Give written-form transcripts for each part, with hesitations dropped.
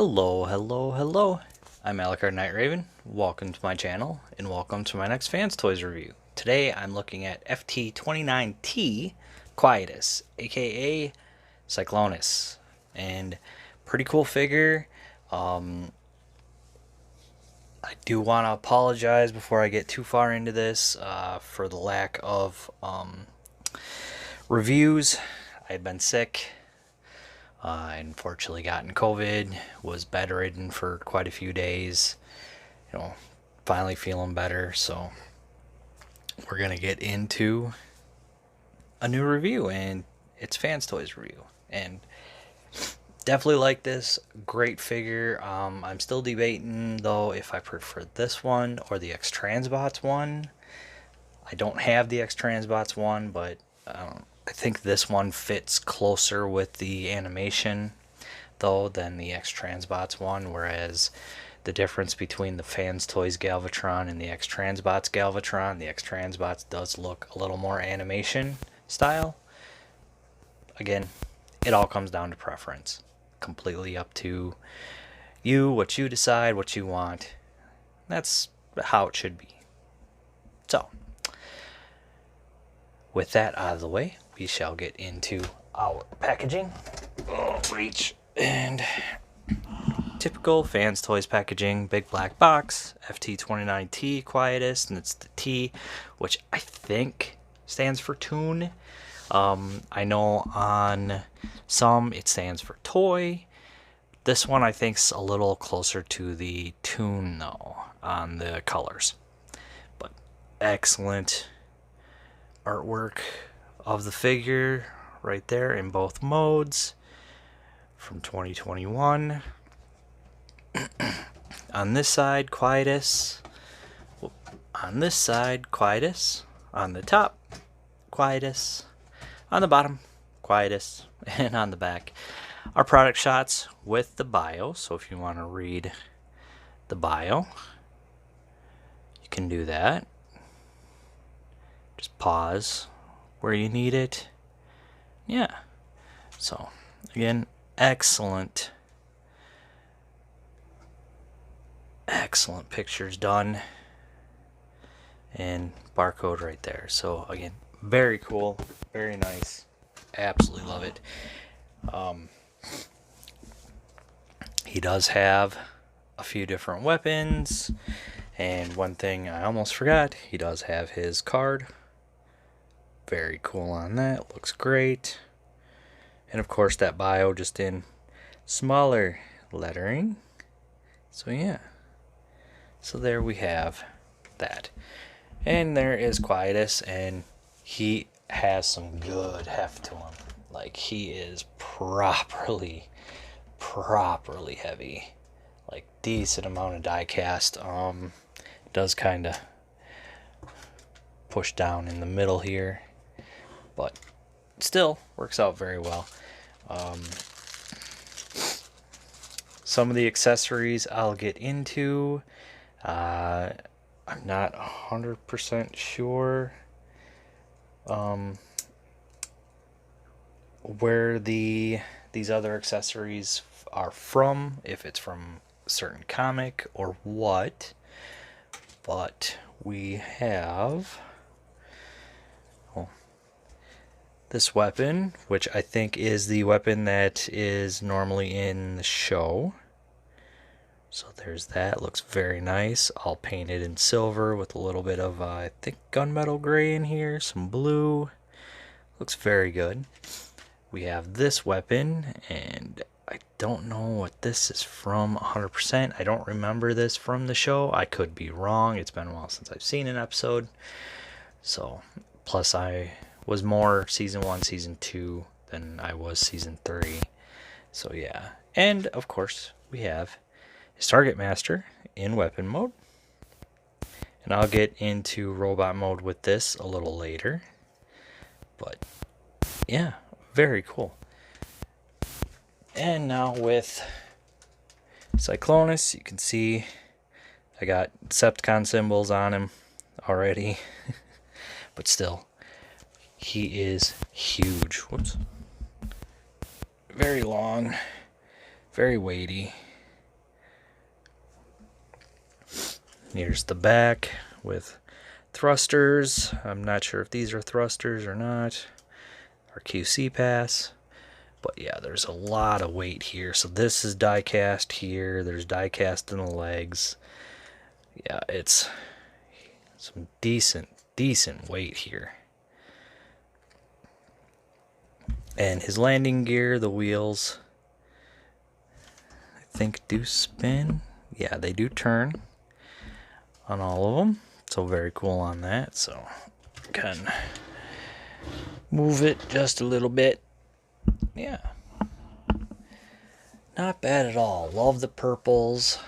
Hello, hello, hello. I'm Alucard Night Raven. Welcome to my channel, and welcome to my next Fanstoys review. Today I'm looking at FT-29T Quietus, aka Cyclonus. And pretty cool figure. I do want to apologize before I get too far into this for the lack of reviews. I had been sick. I unfortunately gotten COVID, was bedridden for quite a few days, finally feeling better, so we're going to get into a new review, and it's Fanstoys review, and definitely like this, great figure. I'm still debating, though, if I prefer this one or the X-Transbots one. I don't have the X-Transbots one, but I think this one fits closer with the animation, though, than the X-Transbots one, whereas the difference between the Fanstoys Galvatron and the X-Transbots Galvatron, the X-Transbots does look a little more animation style. Again, it all comes down to preference. Completely up to you, what you decide, what you want. That's how it should be. So, with that out of the way, we shall get into our packaging. Reach. And typical Fanstoys packaging, big black box, FT-29T Quietus, and it's the T, which I think stands for Toon. I know on some it stands for Toy. This one I think's a little closer to the Toon, though, on the colors. But excellent artwork of the figure right there in both modes from 2021. On this side, Quietus. On this side, Quietus. On the top, Quietus. On the bottom, Quietus. And on the back, our product shots with the bio. So if you want to read the bio, you can do that. Just pause where you need it. Yeah. So, again, excellent pictures done. And barcode right there. So, again, very cool. Very nice. Absolutely love it. He does have a few different weapons. And one thing I almost forgot, he does have his card. Very cool on that. Looks great. And of course that bio just in smaller lettering. So yeah. So there we have that. And there is Quietus, and he has some good heft to him. Like, he is properly heavy. Like, decent amount of die cast. Does kind of push down in the middle here, but still works out very well. Some of the accessories I'll get into. I'm not 100% sure where these other accessories are from, if it's from a certain comic or what, but we have this weapon, which I think is the weapon that is normally in the show. So there's that. Looks very nice. All painted in silver with a little bit of, I think, gunmetal gray in here. Some blue. Looks very good. We have this weapon, and I don't know what this is from 100%. I don't remember this from the show. I could be wrong. It's been a while since I've seen an episode. So, plus I was more season 1, season 2 than I was season 3. So yeah. And of course we have his target master in weapon mode. And I'll get into robot mode with this a little later. But yeah, very cool. And now with Cyclonus, you can see I got Decepticon symbols on him already. But still, he is huge. Whoops. Very long, very weighty. Here's the back with thrusters. I'm not sure if these are thrusters or not. Our QC pass. But yeah, there's a lot of weight here. So this is die cast here. There's die cast in the legs. Yeah, it's some decent weight here. And his landing gear, the wheels, I think do spin. Yeah, they do turn on all of them. So very cool on that. So can move it just a little bit. Yeah. Not bad at all. Love the purples.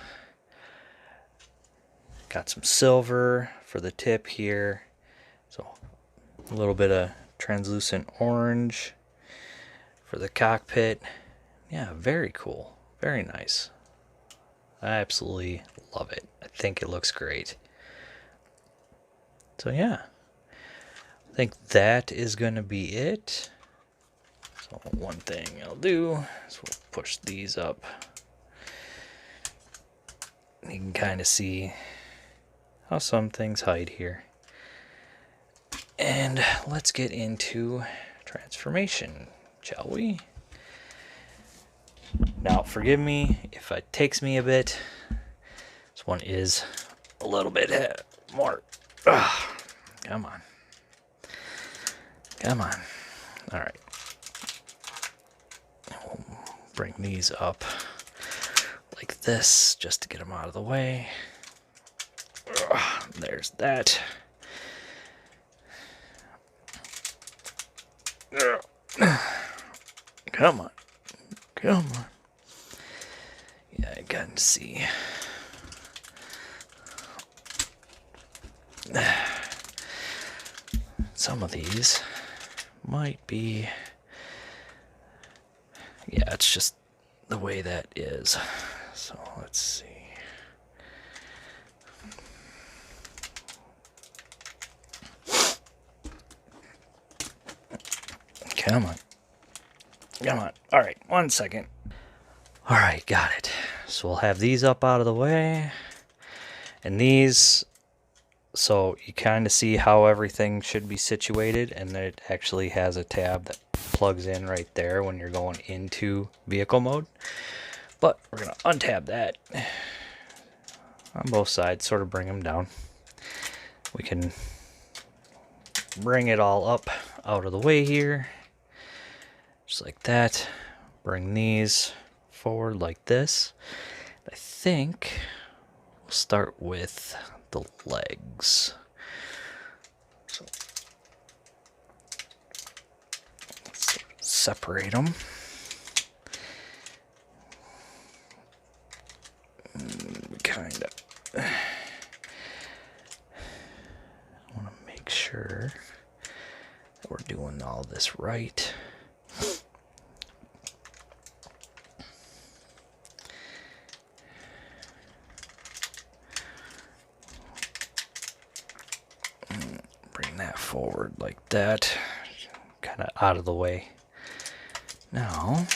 Got some silver for the tip here. So a little bit of translucent orange for the cockpit. Yeah, very cool. Very nice. I absolutely love it. I think it looks great. So yeah, I think that is going to be it. So one thing I'll do is we'll push these up. You can kind of see how some things hide here. And let's get into transformation, shall we? Now, forgive me if it takes me a bit. This one is a little bit more. Come on. Come on. All right. We'll bring these up like this just to get them out of the way. There's that. Come on. Come on. Yeah, I can see. Some of these might be. Yeah, it's just the way that is. So let's see. Come on. Come on. All right, 1 second. All right, got it. So we'll have these up out of the way. And these, so you kind of see how everything should be situated, and it actually has a tab that plugs in right there when you're going into vehicle mode. But we're going to untab that on both sides, sort of bring them down. We can bring it all up out of the way here, just like that. Bring these forward like this. I think we'll start with the legs. So let's separate them. Kind of want to make sure that we're doing all this right. Bring that forward like that, kind of out of the way. Now,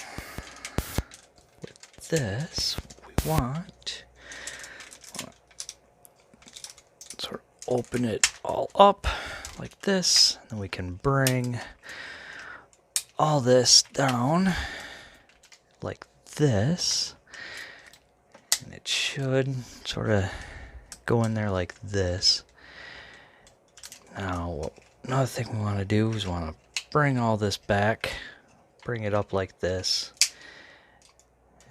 with this, we want sort of open it all up like this, and then we can bring all this down like this, and it should sort of go in there like this. Now, another thing we want to do is want to bring all this back, bring it up like this,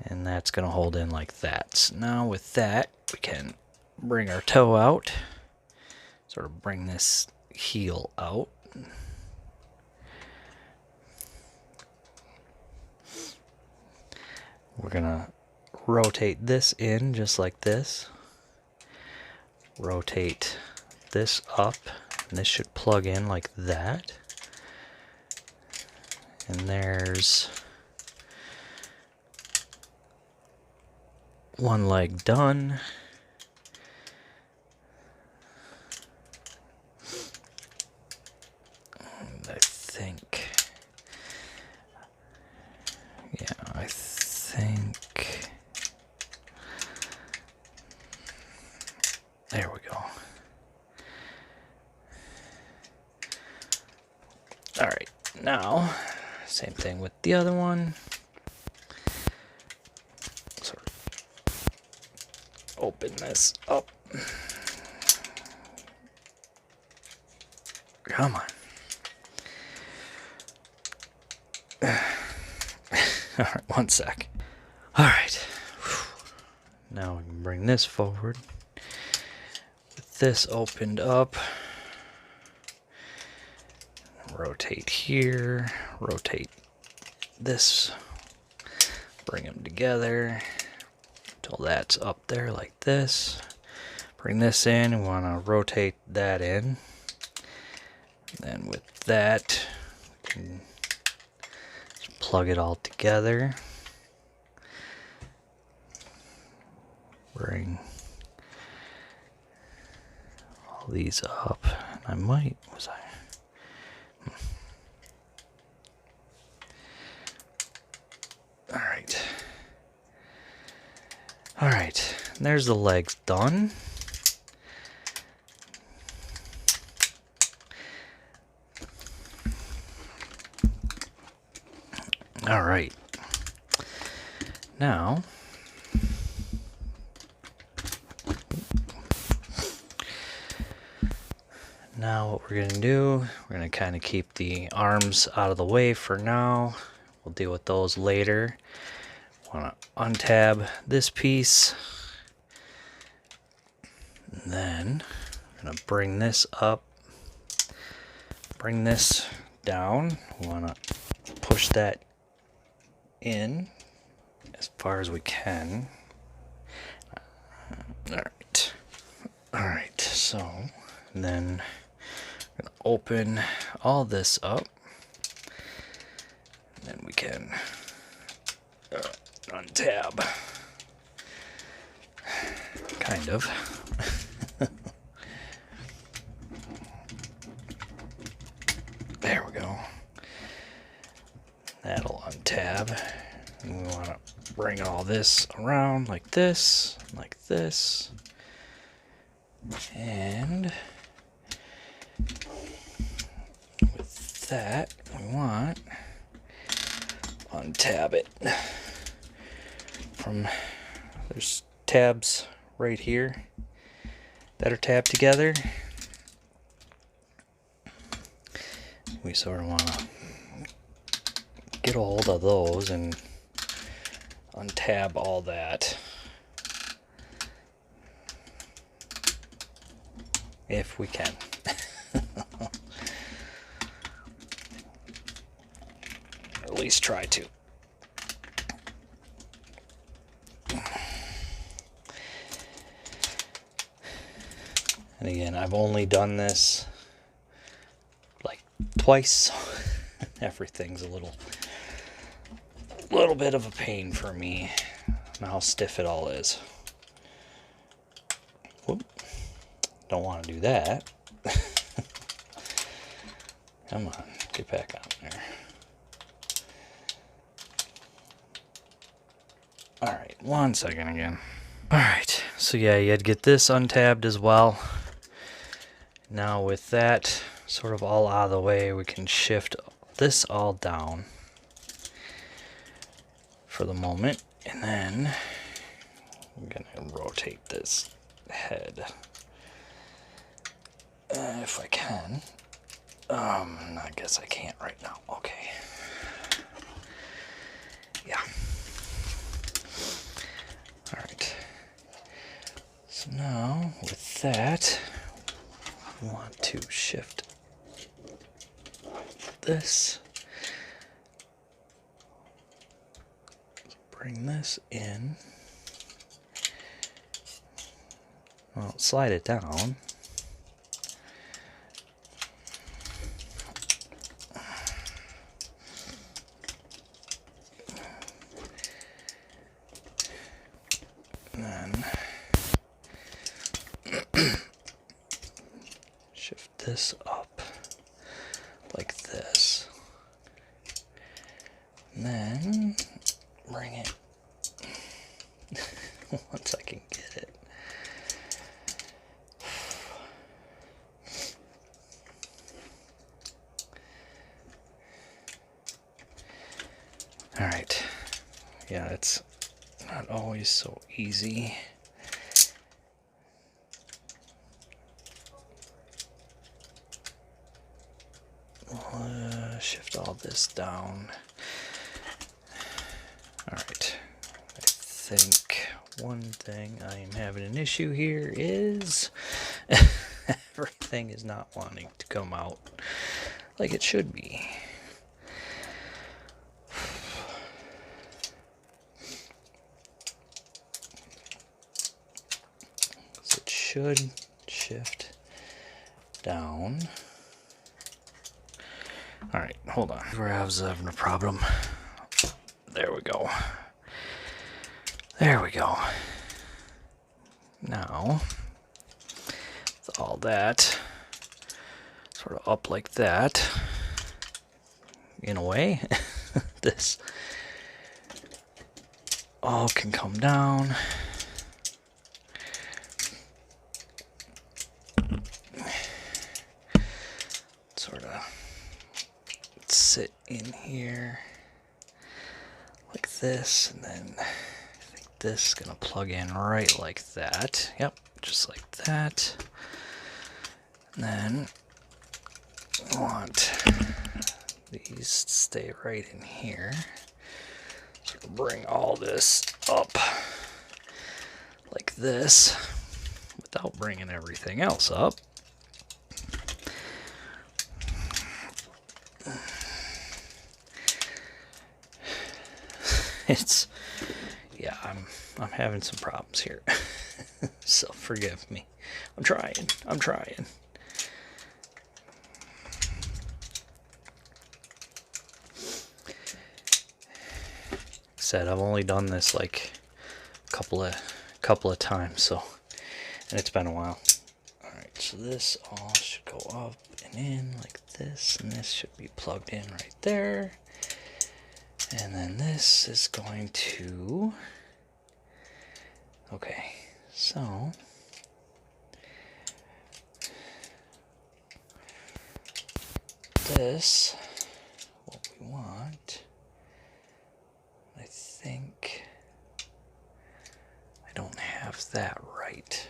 and that's going to hold in like that. So now with that, we can bring our toe out, sort of bring this heel out. We're going to rotate this in just like this. Rotate this up, and this should plug in like that. And there's one leg done. And I think, yeah, I think, there Alright, now, same thing with the other one. Sort of open this up. Come on. Alright, one sec. Alright. Now we can bring this forward. With this opened up. Rotate here. Rotate this. Bring them together until that's up there like this. Bring this in. We want to rotate that in. Then with that, we can just plug it all together. Bring all these up. I might, was I? Alright. Alright, there's the legs done. Alright. Now, what we're going to do, we're going to kind of keep the arms out of the way for now. We'll deal with those later. Want to untab this piece. And then I'm going to bring this up. Bring this down. We want to push that in as far as we can. Alright. Alright, so then I'm going to open all this up. And then we can untab. Kind of. There we go. That'll untab. And we want to bring all this around like this, and with that, we want untab it from, there's tabs right here that are tabbed together. We sort of want to get a hold of those and untab all that. If we can. Or at least try to. And again, I've only done this like twice. Everything's a little bit of a pain for me. I don't know how stiff it all is. Whoop. Don't want to do that. Come on, get back on there. Alright, 1 second again. Alright, so yeah, you had to get this untabbed as well. Now with that sort of all out of the way, we can shift this all down for the moment. And then I'm going to rotate this head. If I can. I guess I can't right now. Okay. Yeah. Alright. So now, with that, we want to shift this. Bring this in. Well, slide it down. Shift this up like this. And then bring it once I can get it. Yeah, it's not always so easy. Shift all this down. Alright, I think one thing I am having an issue here is everything is not wanting to come out like it should be. So it should shift down. Alright, hold on. Where I was having a problem. There we go. There we go. Now, with all that sort of up like that, in a way, this all can come down. Sort of sit in here like this, and then I think this is gonna plug in right like that. Yep, just like that. And then I want these to stay right in here. So bring all this up like this without bringing everything else up. It's, yeah, I'm having some problems here. So forgive me. I'm trying. Said I've only done this like a couple of times, so, and it's been a while. All right, so this all should go up and in like this, and this should be plugged in right there. And then this is going to, okay, so this, what we want, I think, I don't have that right.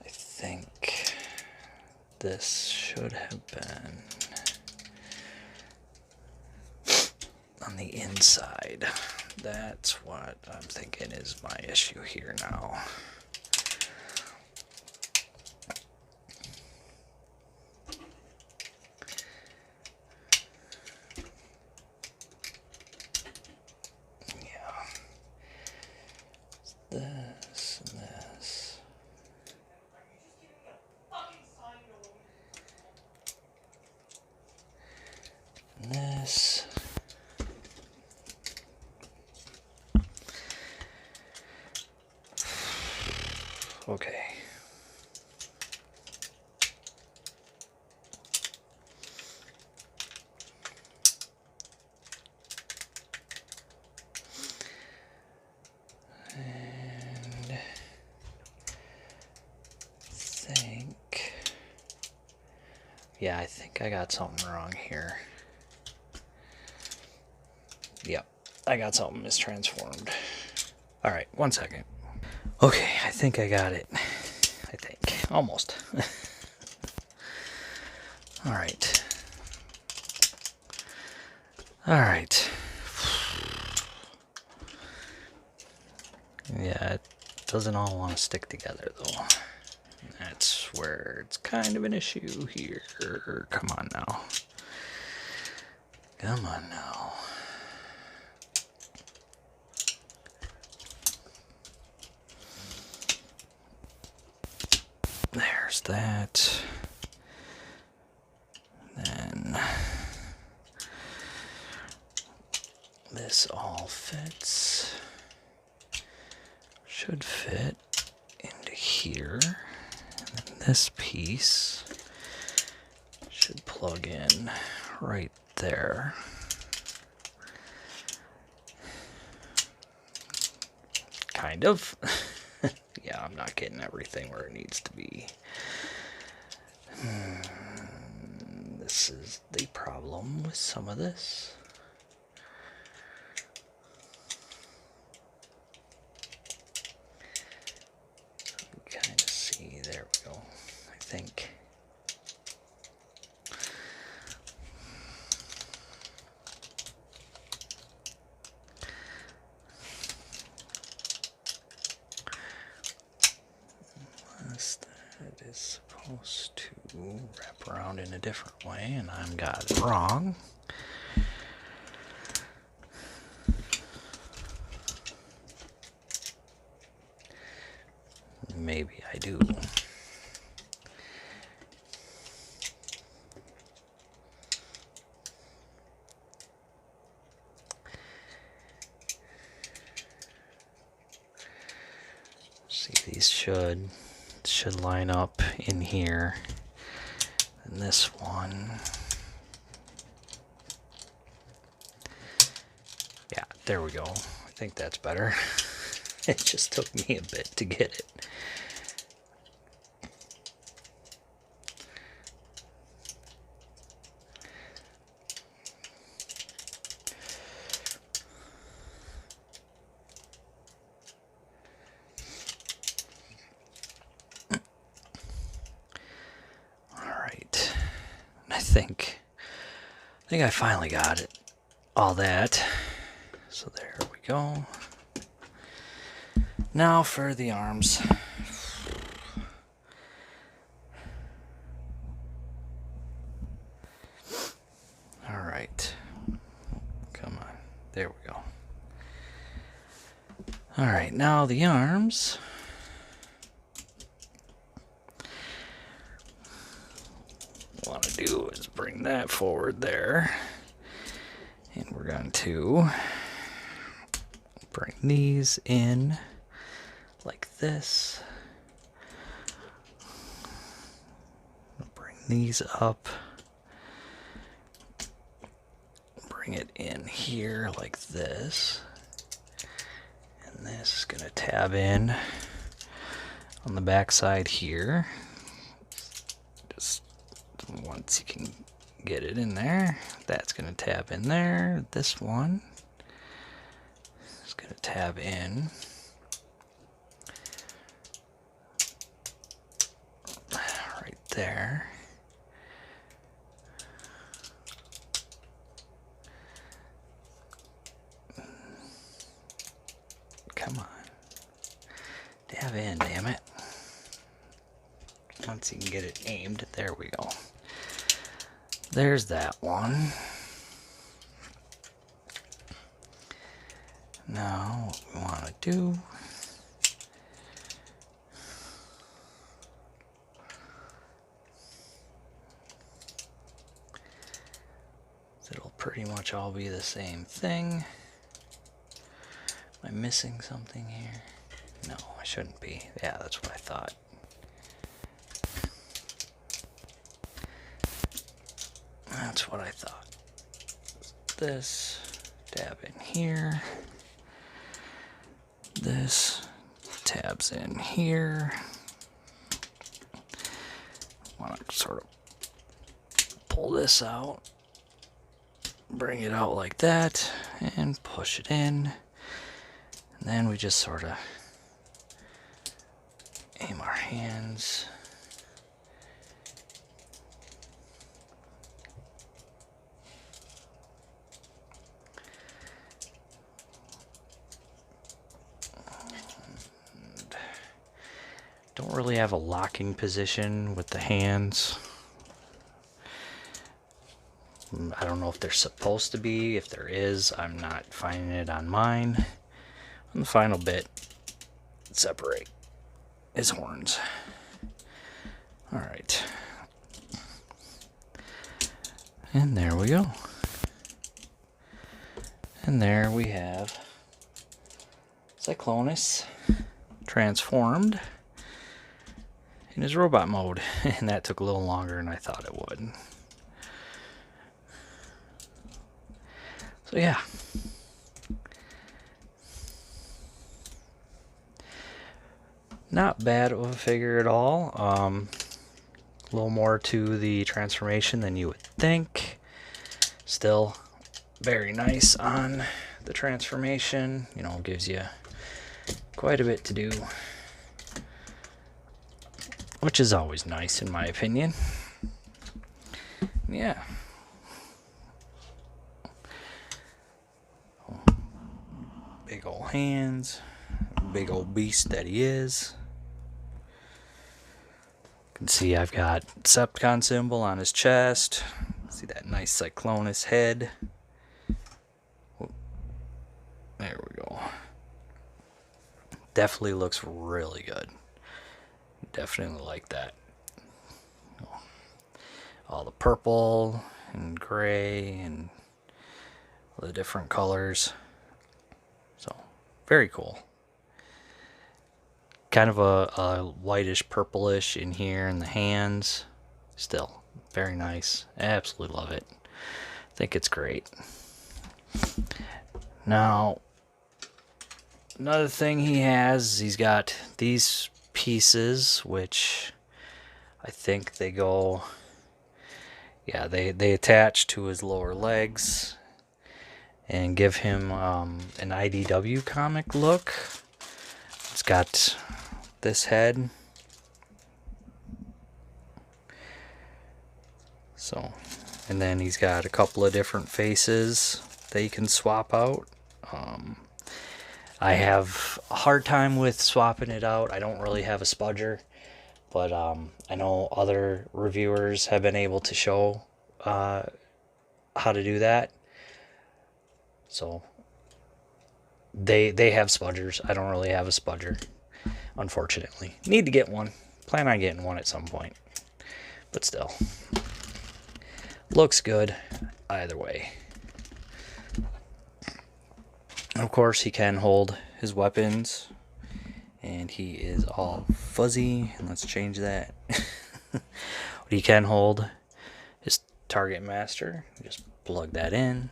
I think this should have been on the inside. That's what I'm thinking is my issue here now. Yeah. This and this. And this. Okay. And I think, yeah, I think I got something wrong here. Yep, I got something mistransformed. All right, 1 second. Okay, I think I got it. I think. Almost. Alright. Alright. Yeah, it doesn't all want to stick together, though. That's where it's kind of an issue here. Come on now. Come on now. There's that. Then this all fits. Should fit into here. And then this piece should plug in right there. Kind of. Yeah, I'm not getting everything where it needs to be. This is the problem with some of this. wrap around in a different way, and I'm got it wrong. Maybe I do. See, these should line up in here. And this one, yeah, there we go. I think that's better. It just took me a bit to get it. I think I finally got it. All that. So there we go. Now for the arms. All right. Come on. There we go. All right, now the arms. What I want to do is bring that forward there. And we're going to bring these in like this. Bring these up. Bring it in here like this. And this is going to tab in on the back side here. Just once you can get it in there, that's going to tab in there. This one is going to tab in. Right there. Come on. Tab in, damn it. Once you can get it aimed, there we go. There's that one. Now, what we want to do is it'll pretty much all be the same thing. Am I missing something here? No, I shouldn't be. Yeah, that's what I thought. That's what I thought. This, tab in here. This tabs in here. Want to sort of pull this out, bring it out like that, and push it in. And then we just sort of aim our hands. Don't really have a locking position with the hands. I don't know if they're supposed to be. If there is, I'm not finding it on mine. On the final bit, separate his horns. All right. And there we go. And there we have Cyclonus transformed in his robot mode. And that took a little longer than I thought it would. So yeah. Not bad of a figure at all. A little more to the transformation than you would think. Still very nice on the transformation. You know, gives you quite a bit to do, which is always nice in my opinion. Yeah. Big old hands. Big old beast that he is. can see I've got Decepticon symbol on his chest. See that nice Cyclonus head. There we go. Definitely looks really good. Definitely like that. All the purple and gray and the different colors. So, very cool. Kind of a whitish purplish in here in the hands. Still, very nice. Absolutely love it. I think it's great. Now, another thing he has, he's got these pieces, which I think they go, yeah, they attach to his lower legs and give him an IDW comic look. It's got this head. So, and then he's got a couple of different faces that you can swap out. I have a hard time with swapping it out. I don't really have a spudger, but I know other reviewers have been able to show how to do that. So they have spudgers. I don't really have a spudger, unfortunately. Need to get one. Plan on getting one at some point. But still, looks good either way. Of course, he can hold his weapons, and he is all fuzzy. And let's change that. But he can hold his target master. Just plug that in,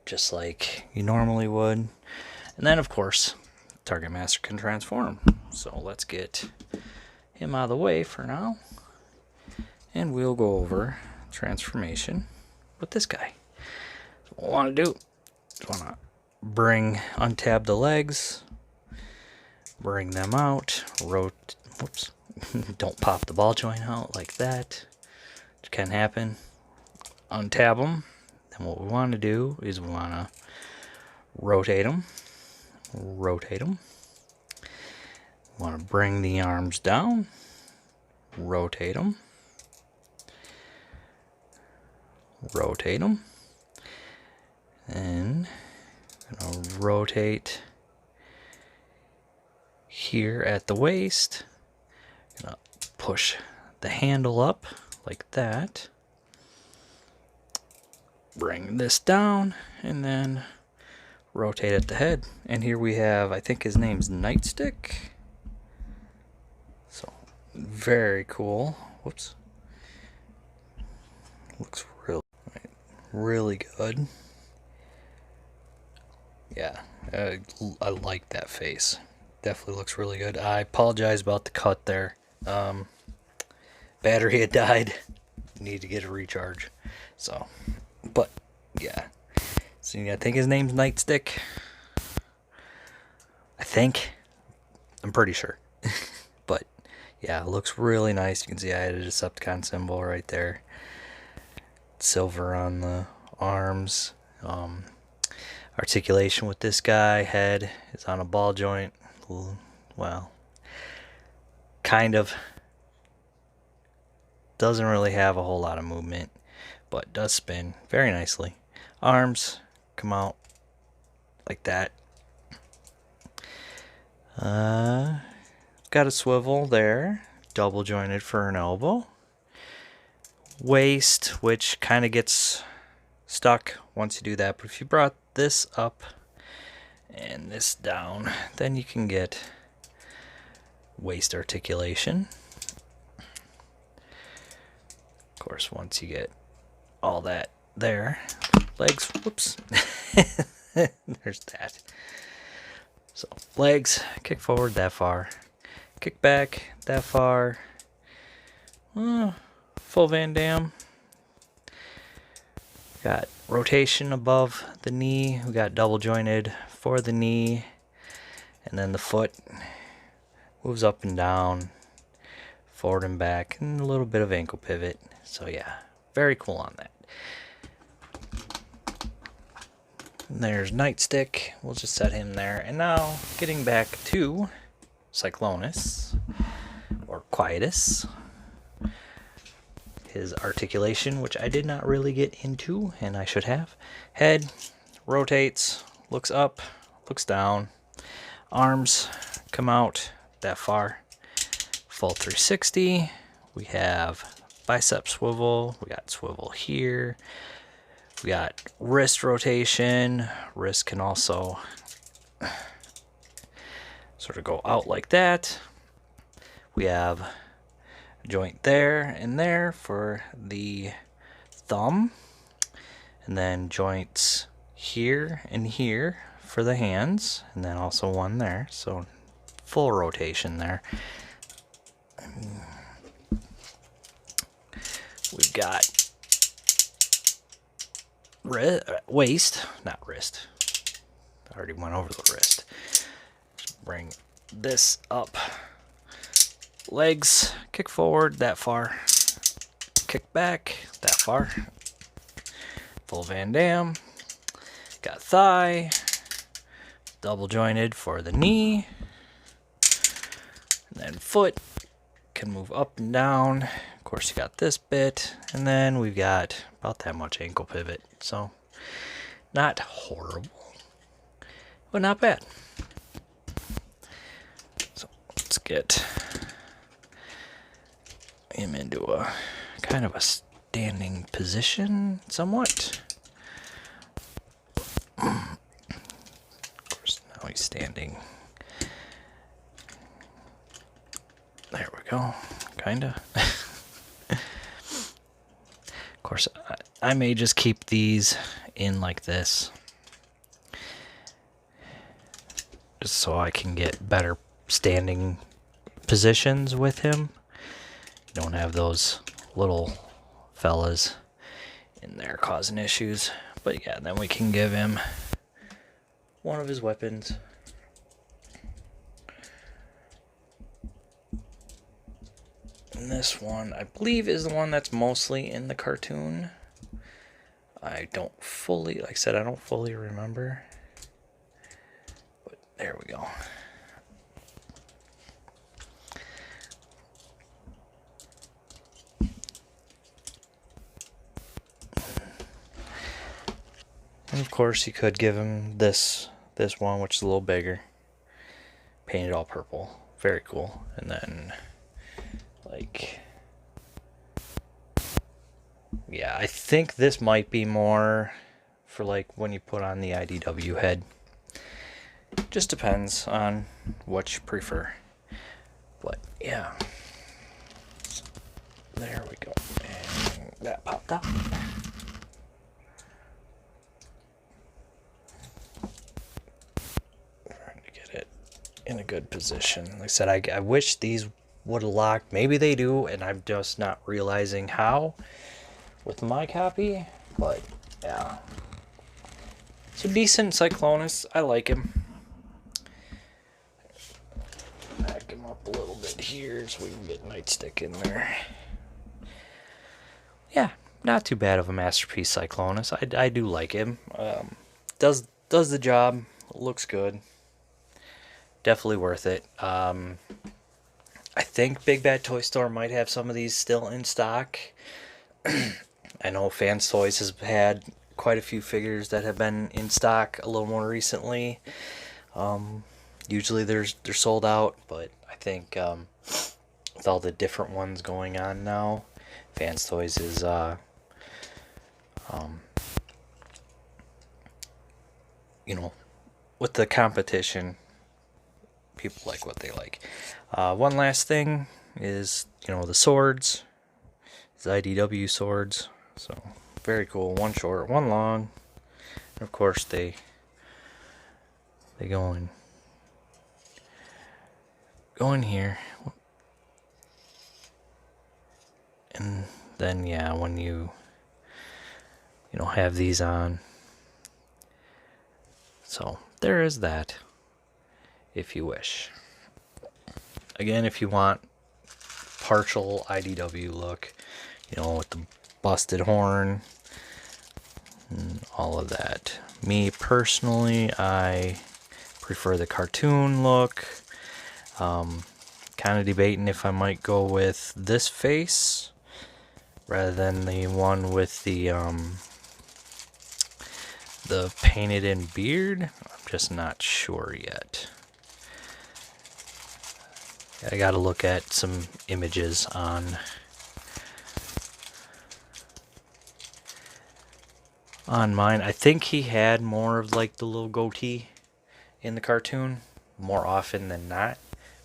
just like you normally would. And then, of course, target master can transform. So let's get him out of the way for now, and we'll go over transformation with this guy. So what I want to do, just want to untab the legs, bring them out, whoops, don't pop the ball joint out like that, which can happen. Untab them. Then what we want to do is we want to rotate them. Want to bring the arms down, rotate them, and I'm going to rotate here at the waist. I'm going to push the handle up like that, bring this down, and then rotate at the head. And here we have, I think his name's Nightstick. So, very cool. Whoops. Looks really good. Yeah, I like that face. Definitely looks really good. I apologize about the cut there. Battery had died. Need to get a recharge. So, but yeah. So I think his name's Nightstick. I'm pretty sure. But yeah, it looks really nice. You can see I added a Decepticon symbol right there. Silver on the arms. Articulation with this guy. Head is on a ball joint. Well, kind of. Doesn't really have a whole lot of movement, but does spin very nicely. Arms come out like that. Got a swivel there, double jointed for an elbow. Waist, which kind of gets stuck once you do that, but if you brought this up and this down, then you can get waist articulation. Of course, once you get all that there, legs, whoops, there's that. So legs, kick forward that far, kick back that far, full Van Damme. Got rotation above the knee, we got double jointed for the knee, and then the foot moves up and down, forward and back, and a little bit of ankle pivot. So yeah, very cool on that. And there's Nightstick. We'll just set him there. And now, getting back to Cyclonus, or Quietus. His articulation, which I did not really get into, and I should have. Head rotates, looks up, looks down. Arms come out that far. Full 360. We have bicep swivel. We got swivel here. We got wrist rotation. Wrist can also sort of go out like that. We have a joint there and there for the thumb, and then joints here and here for the hands, and then also one there, so full rotation there. We've got waist, not wrist. I already went over the wrist. Just bring this up. Legs, kick forward that far. Kick back that far. Full Van Dam. Got thigh. Double jointed for the knee. And then foot can move up and down. Of course, you got this bit. And then we've got about that much ankle pivot. So, not horrible, but not bad. So, let's get him into a kind of a standing position somewhat. Of course, now he's standing. There we go, kinda. Of course, I may just keep these in like this, just so I can get better standing positions with him. Don't have those little fellas in there causing issues. But yeah, then we can give him one of his weapons. And this one, I believe, is the one that's mostly in the cartoon. I don't fully, like I said, I don't fully remember. But there we go. And of course, you could give him this one, which is a little bigger. Painted all purple. Very cool. And then, like, yeah, I think this might be more for, like, when you put on the IDW head. Just depends on what you prefer. But, yeah. There we go. And that popped out. In a good position. Like I said, I wish these would have locked. Maybe they do, and I'm just not realizing how with my copy. But yeah, it's a decent Cyclonus. I like him. Back him up a little bit here so we can get Nightstick in there. Yeah, not too bad of a masterpiece Cyclonus. I do like him. Does the job. Looks good. Definitely worth it. I think Big Bad Toy Store might have some of these still in stock. I know Fanstoys has had quite a few figures that have been in stock a little more recently. Usually they're sold out, but I think with all the different ones going on now, Fanstoys is you know, with the competition, people like what they like. One last thing is, the swords. It's IDW swords. So, very cool. One short, one long. And of course, they go in here. And then, yeah, when you have these on. So, there is that. If you wish. Again, if you want partial IDW look, with the busted horn and all of that. Me personally, I prefer the cartoon look. Kind of debating if I might go with this face rather than the one with the painted in beard. I'm just not sure yet. I gotta look at some images on mine. I think he had more of like the little goatee in the cartoon more often than not,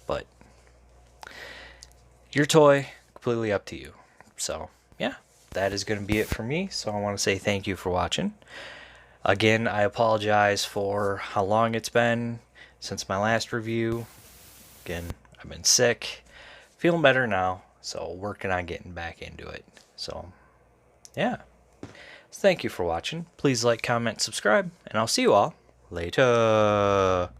but your toy, completely up to you. So yeah, that is going to be it for me. So I want to say thank you for watching. Again, I apologize for how long it's been since my last review. Again, I've been sick, feeling better now, so working on getting back into it. So yeah, so thank you for watching. Please like, comment, subscribe, and I'll see you all later.